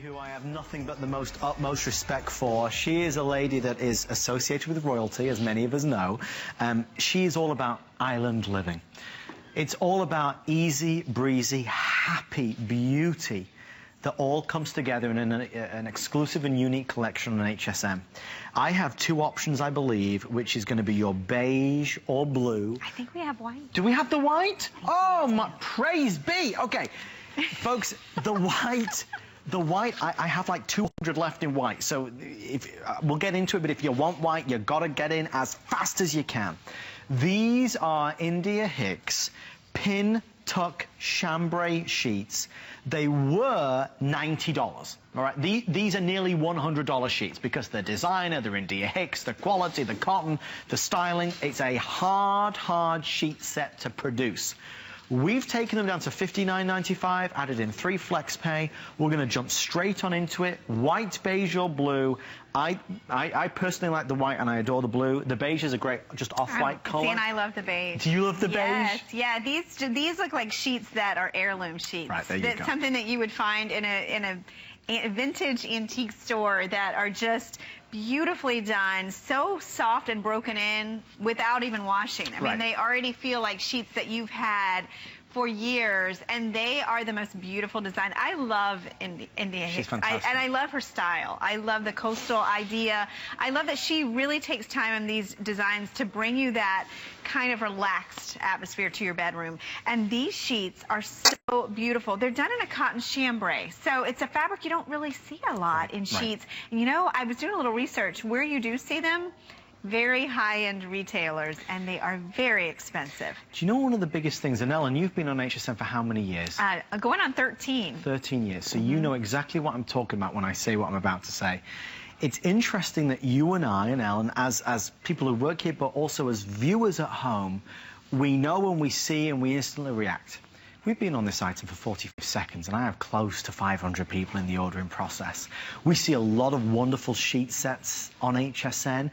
Who I have nothing but the utmost respect for. She is a lady that is associated with royalty, as many of us know. She is all about island living. It's all about easy, breezy, happy beauty that all comes together in an exclusive and unique collection on HSN. I have two options, I believe, which is going to be your beige or blue. I think we have white. Do we have the white? Oh, my praise be. Okay, folks, the white... The white, I have like 200 left in white, so we'll get into it, but if you want white, you've got to get in as fast as you can. These are India Hicks Pintuck Chambray sheets. They were $90, all right? These are nearly $100 sheets because they're designer, they're India Hicks, the quality, the cotton, the styling. It's a hard sheet set to produce. We've taken them down to $59.95, added in 3 flex pay. We're going to jump straight on into it. White, beige, or blue. I personally like the white and I adore the blue. The beige is a great, just off-white color. See, and I love the beige. Do you love the beige? Yes, yeah. These look like sheets that are heirloom sheets. Right, there you go. Something that you would find in a vintage antique store that are just beautifully done, so soft and broken in without even washing. I mean, they already feel like sheets that you've had for years, and they are the most beautiful design. I love India Hicks, and I love her style. I love the coastal idea. I love that she really takes time in these designs to bring you that kind of relaxed atmosphere to your bedroom. And these sheets are so beautiful. They're done in a cotton chambray, so it's a fabric you don't really see a lot in sheets. And you know, I was doing a little research. Where you do see them, very high-end retailers, and they are very expensive. Do you know one of the biggest things, and Ellen, you've been on HSN for how many years? Going on 13. 13 years, so you know exactly what I'm talking about when I say what I'm about to say. It's interesting that you and I and Ellen, as people who work here, but also as viewers at home, we know and we see and we instantly react. We've been on this item for 45 seconds, and I have close to 500 people in the ordering process. We see a lot of wonderful sheet sets on HSN.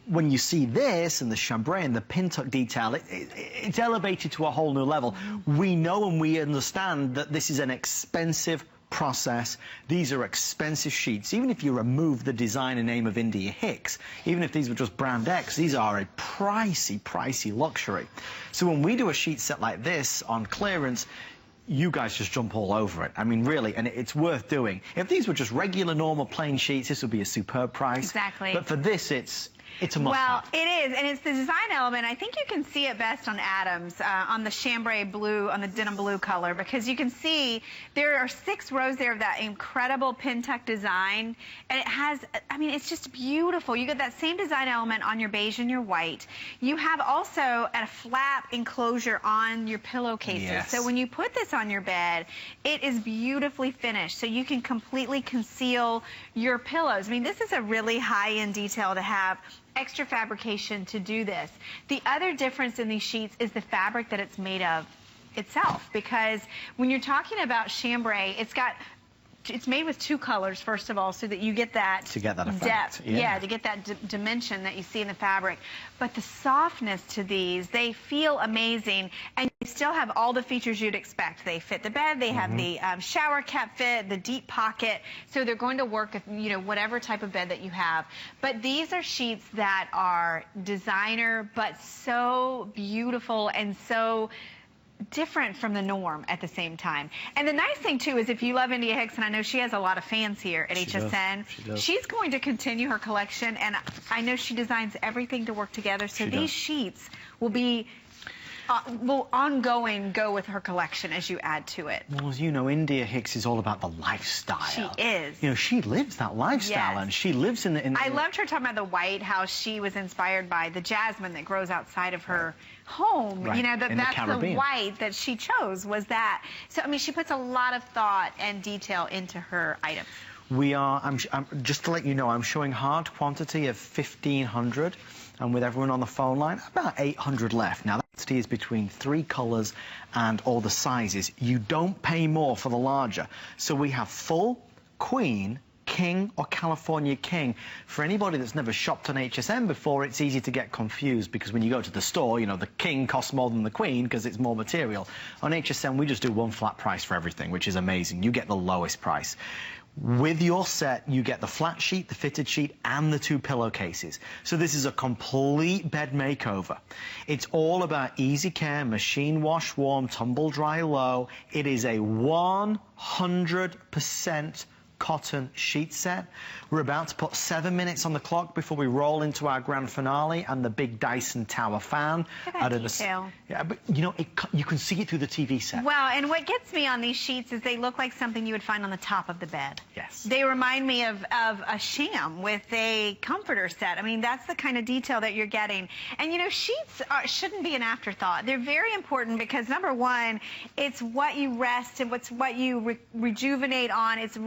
When you see this and the chambray and the Pintuck detail, it's elevated to a whole new level. We know and we understand that this is an expensive process. These are expensive sheets. Even if you remove the designer name of India Hicks, even if these were just brand X, these are a pricey luxury. So when we do a sheet set like this on clearance, you guys just jump all over it. I mean, really, and it's worth doing. If these were just regular, normal, plain sheets, this would be a superb price. Exactly. But for this, it's a must-have. Well, it is, and it's the design element. I think you can see it best on Adam's, on the chambray blue, on the denim blue color, because you can see there are 6 rows there of that incredible Pintuck design, and it has, I mean, it's just beautiful. You get that same design element on your beige and your white. You have also a flap enclosure on your pillowcases. Yes. So when you put this on your bed, it is beautifully finished, so you can completely conceal your pillows. I mean, this is a really high-end detail to have extra fabrication to do this. The other difference in these sheets is the fabric that it's made of itself, because when you're talking about chambray, it's made with 2 colors, first of all, so that you get that, effect. Depth. Yeah, to get that dimension that you see in the fabric. But the softness to these, they feel amazing, and they still have all the features you'd expect. They fit the bed, they have the shower cap fit, the deep pocket, so they're going to work with, you know, whatever type of bed that you have. But these are sheets that are designer, but so beautiful and so different from the norm at the same time. And the nice thing too is if you love India Hicks, and I know she has a lot of fans here at HSN, she's going to continue her collection, and I know she designs everything to work together, so these sheets will be will ongoing go with her collection as you add to it. Well, as you know, India Hicks is all about the lifestyle. She is. You know, she lives that lifestyle, and she lives in the... I loved her talking about the white, how she was inspired by the jasmine that grows outside of her home. You know, that's the white that she chose, was that. So, I mean, she puts a lot of thought and detail into her items. We are, just to let you know, I'm showing hard quantity of 1,500, and with everyone on the phone line, about 800 left. Now, that is between 3 colors and all the sizes. You don't pay more for the larger. So we have full, queen, king, or California king. For anybody that's never shopped on HSN before, it's easy to get confused, because when you go to the store, you know, the king costs more than the queen because it's more material. On HSN, we just do one flat price for everything, which is amazing. You get the lowest price. With your set, you get the flat sheet, the fitted sheet, and the 2 pillowcases. So this is a complete bed makeover. It's all about easy care, machine wash warm, tumble dry low. It is a 100% cotton sheet set. We're about to put 7 minutes on the clock before we roll into our grand finale and the big Dyson Tower fan. Look at that detail. Yeah, but you know, you can see it through the TV set. Well, and what gets me on these sheets is they look like something you would find on the top of the bed. Yes. They remind me of a sham with a comforter set. I mean, that's the kind of detail that you're getting. And you know, sheets shouldn't be an afterthought. They're very important because, number one, it's what you rest and what you rejuvenate on. It's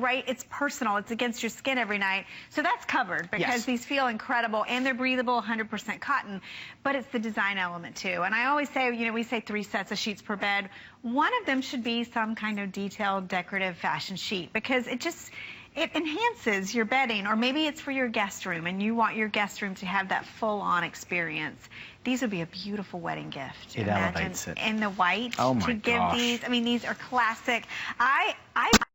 personal. It's against your skin every night. So that's covered because these feel incredible and they're breathable, 100% cotton. But it's the design element too. And I always say, you know, we say 3 sets of sheets per bed. One of them should be some kind of detailed, decorative fashion sheet because it enhances your bedding. Or maybe it's for your guest room and you want your guest room to have that full-on experience. These would be a beautiful wedding gift. It elevates it. In the white. Oh my to give gosh. these, I mean, these are classic. I've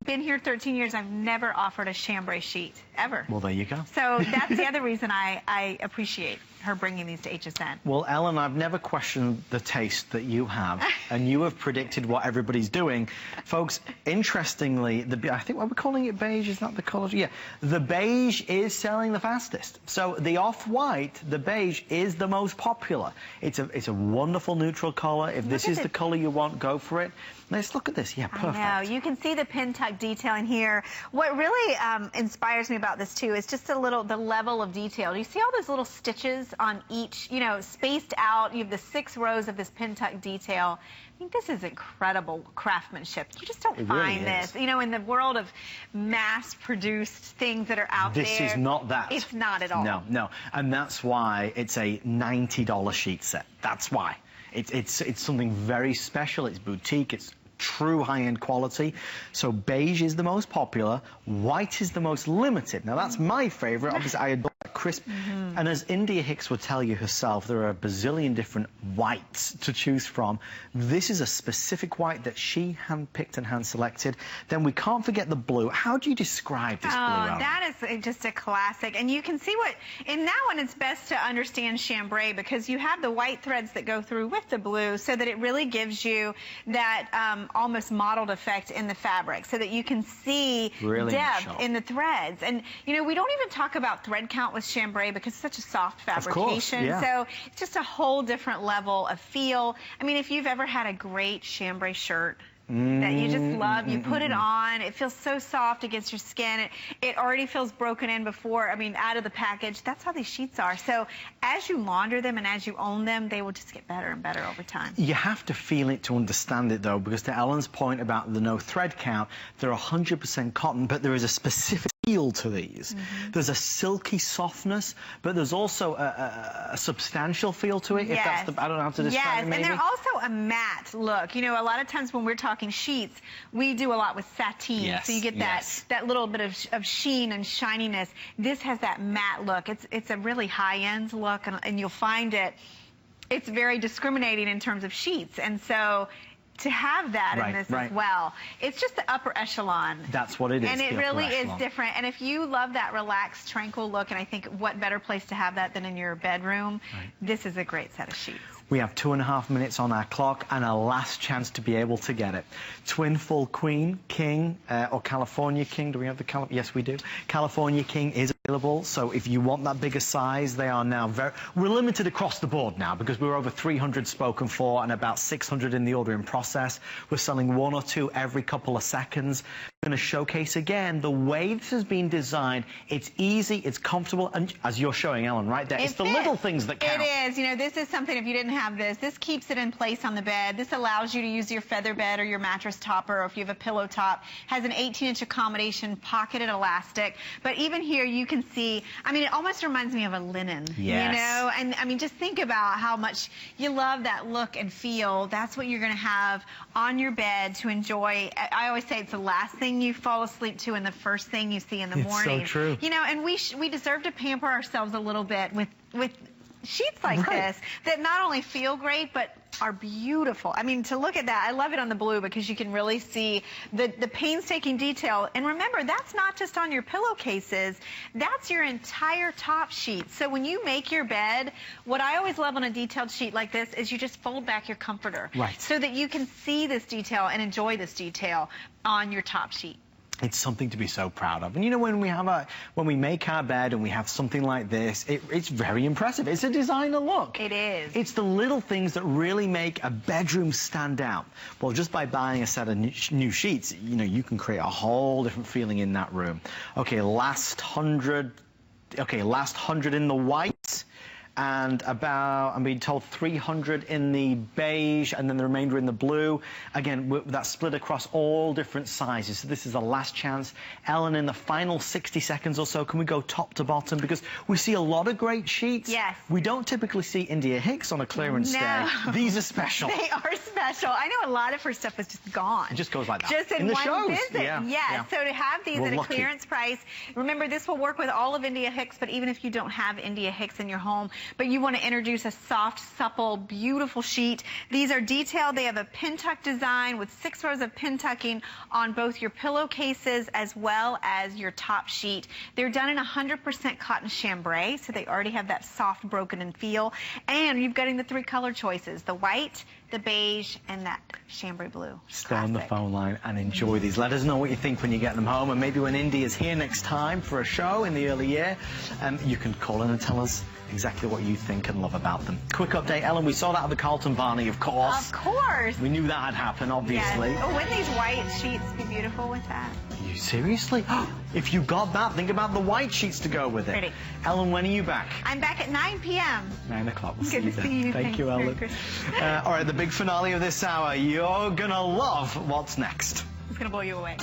been here 13 years. I've never offered a chambray sheet, ever. Well, there you go. So that's the other reason I appreciate her bringing these to HSN. Well, Ellen, I've never questioned the taste that you have, and you have predicted what everybody's doing. Folks, interestingly, I think what we're calling it beige, is that the color? Yeah, the beige is selling the fastest. So the off-white, the beige, is the most popular. It's a wonderful neutral color. If this is the color you want, go for it. Let's look at this. Yeah, perfect. I know. You can see the Pintuck detail in here. What really inspires me about this, too, is just the level of detail. Do you see all those little stitches on each, you know, spaced out? You have the 6 rows of this Pintuck detail. I think this is incredible craftsmanship. You just don't find this. You know, in the world of mass-produced things that are out there. This is not that. It's not at all. No, no. And that's why it's a $90 sheet set. That's why. It's something very special. It's boutique. It's true high-end quality. So beige is the most popular. White is the most limited. Now, that's my favorite. Obviously, I adore that crisp. And as India Hicks would tell you herself, there are a bazillion different whites to choose from. This is a specific white that she handpicked and hand-selected. Then we can't forget the blue. How do you describe this blue, Ellen? That is just a classic. And you can see in that one, it's best to understand chambray because you have the white threads that go through with the blue so that it really gives you that almost mottled effect in the fabric so that you can see depth in the threads. And, you know, we don't even talk about thread count with chambray because it's such a soft fabrication. Of course, so it's just a whole different level of feel. I mean, if you've ever had a great chambray shirt that you just love, you put it on, it feels so soft against your skin. It already feels broken in before, I mean, out of the package. That's how these sheets are. So as you launder them and as you own them, they will just get better and better over time. You have to feel it to understand it, though, because to Ellen's point about the no thread count, they're 100% cotton, but there is a specific feel to these. There's a silky softness, but there's also a substantial feel to it. If that's the, I don't know how to describe it, maybe. And they're also a matte look. You know, a lot of times when we're talking sheets, we do a lot with sateen, so you get that little bit of sheen and shininess. This has that matte look. It's a really high-end look, and you'll find it's very discriminating in terms of sheets, and so to have that in this as well. It's just the upper echelon. That's what it is. And it really is different. And if you love that relaxed, tranquil look, and I think what better place to have that than in your bedroom, this is a great set of sheets. We have 2.5 minutes on our clock and a last chance to be able to get it. Twin full queen, king, or California king. Do we have the Yes, we do. California king is available. So if you want that bigger size, they are now we're limited across the board now because we're over 300 spoken for and about 600 in the ordering process. We're selling 1 or 2 every couple of seconds. We're going to showcase again the way this has been designed. It's easy, it's comfortable, and as you're showing, Ellen, right there, it's the little things that count. It is. You know, this is something, if you didn't have this keeps it in place on the bed. This allows you to use your feather bed or your mattress topper, or if you have a pillow top. Has an 18-inch accommodation, pocketed elastic. But even here, you can see, I mean, it almost reminds me of a linen, you know? And I mean, just think about how much you love that look and feel. That's what you're going to have on your bed to enjoy. I always say it's the last thing you fall asleep to and the first thing you see in the morning. It's so true. You know, and we deserve to pamper ourselves a little bit with sheets like this that not only feel great, but are beautiful. I mean, to look at that, I love it on the blue because you can really see the painstaking detail. And remember, that's not just on your pillowcases, that's your entire top sheet. So when you make your bed, what I always love on a detailed sheet like this is you just fold back your comforter. Right. So that you can see this detail and enjoy this detail on your top sheet. It's something to be so proud of. And you know, when we make our bed and we have something like this, it's very impressive. It's a designer look. It is. It's the little things that really make a bedroom stand out. Well, just by buying a set of new sheets, you know, you can create a whole different feeling in that room. Okay, last 100 in the white. And about, I'm being told, 300 in the beige, and then the remainder in the blue. Again, that's split across all different sizes. So this is the last chance. Ellen, in the final 60 seconds or so, can we go top to bottom? Because we see a lot of great sheets. Yes. We don't typically see India Hicks on a clearance day. These are special. They are special. I know a lot of her stuff was just gone. It just goes like that. Just in one shows. visit. Yeah. So to have these at a clearance price, remember, this will work with all of India Hicks, but even if you don't have India Hicks in your home, but you want to introduce a soft, supple, beautiful sheet. These are detailed. They have a Pintuck design with 6 rows of Pintucking on both your pillowcases as well as your top sheet. They're done in 100% cotton chambray, so they already have that soft, broken-in feel. And you're getting the 3 color choices, the white, the beige, and that chambray blue. Stay on the phone line and enjoy these. Let us know what you think when you get them home, and maybe when Indy is here next time for a show in the early year, you can call in and tell us exactly what you think and love about them. Quick update, Ellen, we saw that at the Carlton Barney, of course. Of course. We knew that had happened, obviously. Yes. Oh, wouldn't these white sheets be beautiful with that? Are you seriously? If you got that, think about the white sheets to go with it. Pretty. Ellen, when are you back? I'm back at 9 p.m. 9 o'clock. We'll Good to see you. Thank you, Ellen. All right, the big finale of this hour. You're going to love what's next. It's going to blow you away.